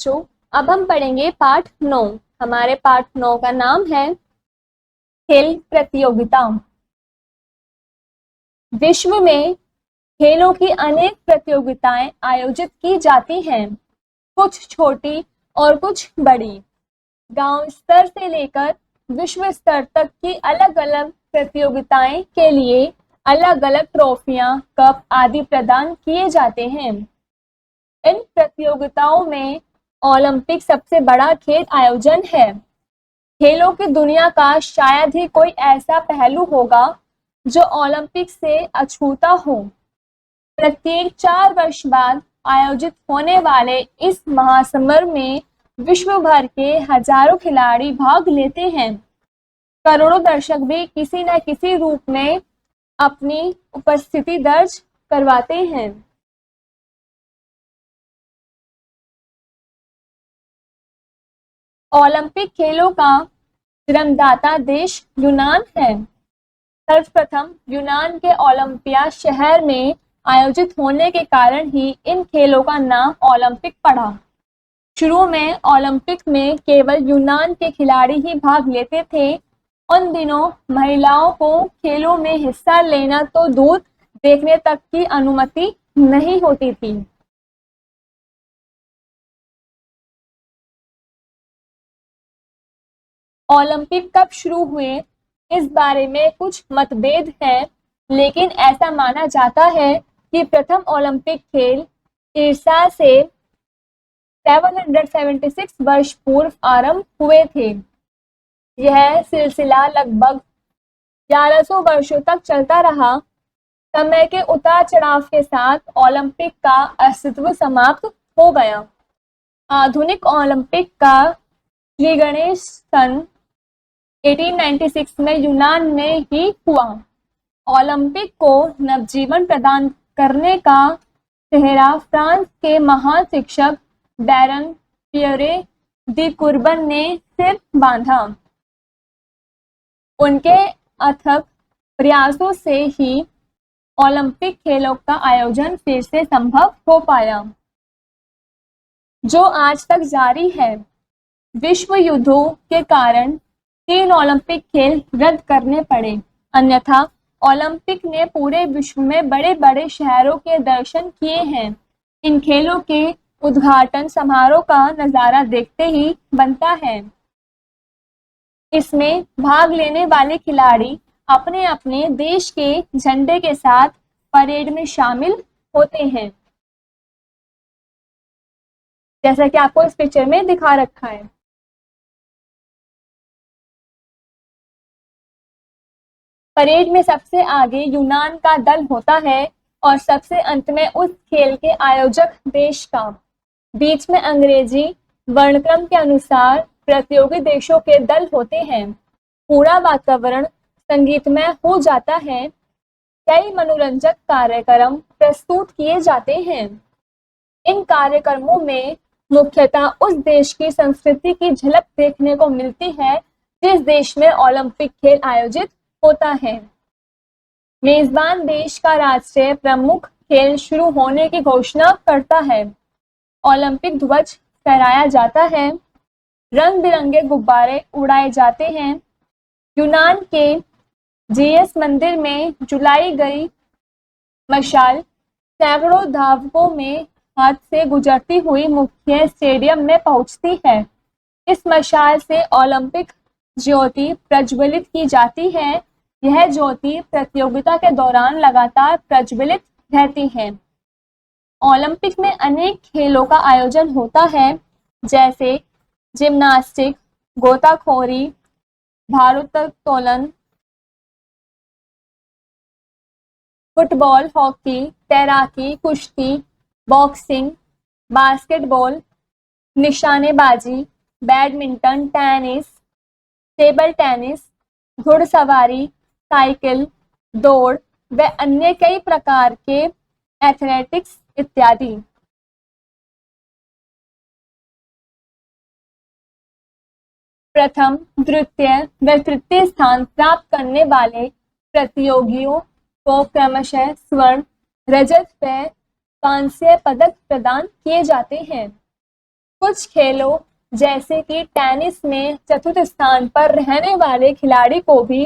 बच्चों, अब हम पढ़ेंगे पाठ 9। हमारे पाठ 9 का नाम है खेल प्रतियोगिता। विश्व में खेलों की अनेक प्रतियोगिताएं आयोजित की जाती हैं, कुछ छोटी और कुछ बड़ी। गांव स्तर से लेकर विश्व स्तर तक की अलग अलग प्रतियोगिताएं के लिए अलग अलग ट्रॉफियां, कप आदि प्रदान किए जाते हैं। इन प्रतियोगिताओं में ओलंपिक सबसे बड़ा खेल आयोजन है। खेलों की दुनिया का शायद ही कोई ऐसा पहलू होगा जो ओलंपिक से अछूता हो। प्रत्येक 4 वर्ष बाद आयोजित होने वाले इस महासमर में विश्व भर के हजारों खिलाड़ी भाग लेते हैं। करोड़ों दर्शक भी किसी न किसी रूप में अपनी उपस्थिति दर्ज करवाते हैं। ओलंपिक खेलों का जन्मदाता देश यूनान है। सर्वप्रथम यूनान के ओलंपिया शहर में आयोजित होने के कारण ही इन खेलों का नाम ओलंपिक पड़ा। शुरू में ओलंपिक में केवल यूनान के खिलाड़ी ही भाग लेते थे। उन दिनों महिलाओं को खेलों में हिस्सा लेना तो दूर देखने तक की अनुमति नहीं होती थी। ओलंपिक कब शुरू हुए इस बारे में कुछ मतभेद हैं, लेकिन ऐसा माना जाता है कि प्रथम ओलंपिक खेल ईसा से 776 वर्ष पूर्व आरंभ हुए थे। यह सिलसिला लगभग 1100 वर्षों तक चलता रहा। समय के उतार चढ़ाव के साथ ओलंपिक का अस्तित्व समाप्त हो गया। आधुनिक ओलंपिक का श्रीगणेश सन 1896 में यूनान में ही हुआ। ओलंपिक को नवजीवन प्रदान करने का सेहरा फ्रांस के महान शिक्षक बैरन पियरे दी कुर्बन ने सिर बांधा। उनके अथक प्रयासों से ही ओलंपिक खेलों का आयोजन फिर से संभव हो पाया, जो आज तक जारी है। विश्व युद्धों के कारण 3 ओलंपिक खेल रद्द करने पड़े, अन्यथा ओलंपिक ने पूरे विश्व में बड़े बड़े शहरों के दर्शन किए हैं। इन खेलों के उद्घाटन समारोह का नजारा देखते ही बनता है। इसमें भाग लेने वाले खिलाड़ी अपने अपने देश के झंडे के साथ परेड में शामिल होते हैं, जैसा कि आपको इस पिक्चर में दिखा रखा है। परेड में सबसे आगे यूनान का दल होता है और सबसे अंत में उस खेल के आयोजक देश का। बीच में अंग्रेजी वर्णक्रम के अनुसार प्रतियोगी देशों के दल होते हैं। पूरा वातावरण संगीतमय हो जाता है। कई मनोरंजक कार्यक्रम प्रस्तुत किए जाते हैं। इन कार्यक्रमों में मुख्यतः उस देश की संस्कृति की झलक देखने को मिलती है जिस देश में ओलंपिक खेल आयोजित होता है। मेजबान देश का राष्ट्रीय प्रमुख खेल शुरू होने की घोषणा करता है। ओलंपिक ध्वज फहराया जाता है। रंग बिरंगे गुब्बारे उड़ाए जाते हैं। यूनान के जीएस मंदिर में जलाई गई मशाल सैकड़ों धावकों में हाथ से गुजरती हुई मुख्य स्टेडियम में पहुंचती है। इस मशाल से ओलंपिक ज्योति प्रज्वलित की जाती है। यह ज्योति प्रतियोगिता के दौरान लगातार प्रज्वलित रहती है। ओलंपिक में अनेक खेलों का आयोजन होता है, जैसे जिम्नास्टिक, गोताखोरी, भारोत्तोलन, फुटबॉल, हॉकी, तैराकी, कुश्ती, बॉक्सिंग, बास्केटबॉल, निशानेबाजी, बैडमिंटन, टेनिस, टेबल टेनिस, घुड़सवारी, साइकिल, दौड़ व अन्य कई प्रकार के एथलेटिक्स इत्यादि। प्रथम, द्वितीय व तृतीय स्थान प्राप्त करने वाले प्रतियोगियों को क्रमशः स्वर्ण, रजत व कांस्य पदक प्रदान किए जाते हैं। कुछ खेलों जैसे कि टेनिस में चतुर्थ स्थान पर रहने वाले खिलाड़ी को भी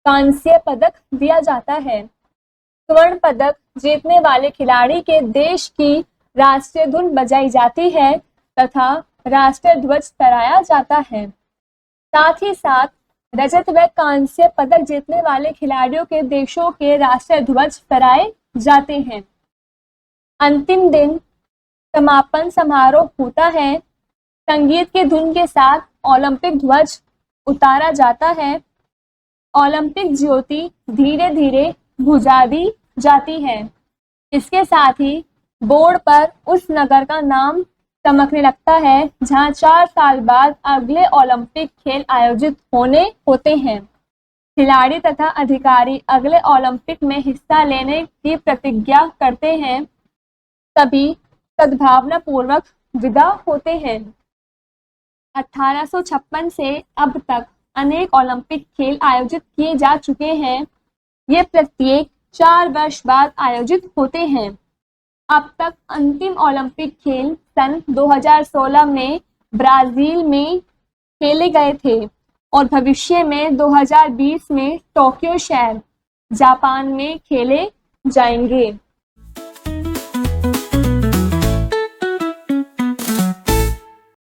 कांस्य पदक दिया जाता है। स्वर्ण पदक जीतने वाले खिलाड़ी के देश की राष्ट्रीय धुन बजाई जाती है तथा राष्ट्रीय ध्वज फहराया जाता है। साथ ही साथ रजत व कांस्य पदक जीतने वाले खिलाड़ियों के देशों के राष्ट्रीय ध्वज फहराए जाते हैं। अंतिम दिन समापन समारोह होता है। संगीत के धुन के साथ ओलंपिक ध्वज उतारा जाता है। ओलंपिक ज्योति धीरे धीरे बुझा दी जाती है। इसके साथ ही बोर्ड पर उस नगर का नाम चमकने लगता है जहां 4 साल बाद अगले ओलंपिक खेल आयोजित होते हैं। खिलाड़ी तथा अधिकारी अगले ओलंपिक में हिस्सा लेने की प्रतिज्ञा करते हैं। सभी सद्भावना पूर्वक विदा होते हैं। 1856 से अब तक अनेक ओलंपिक खेल आयोजित किए जा चुके हैं। ये प्रत्येक 4 वर्ष बाद आयोजित होते हैं। अब तक अंतिम ओलंपिक खेल सन 2016 में ब्राजील में खेले गए थे और भविष्य में 2020 में टोक्यो शहर जापान में खेले जाएंगे।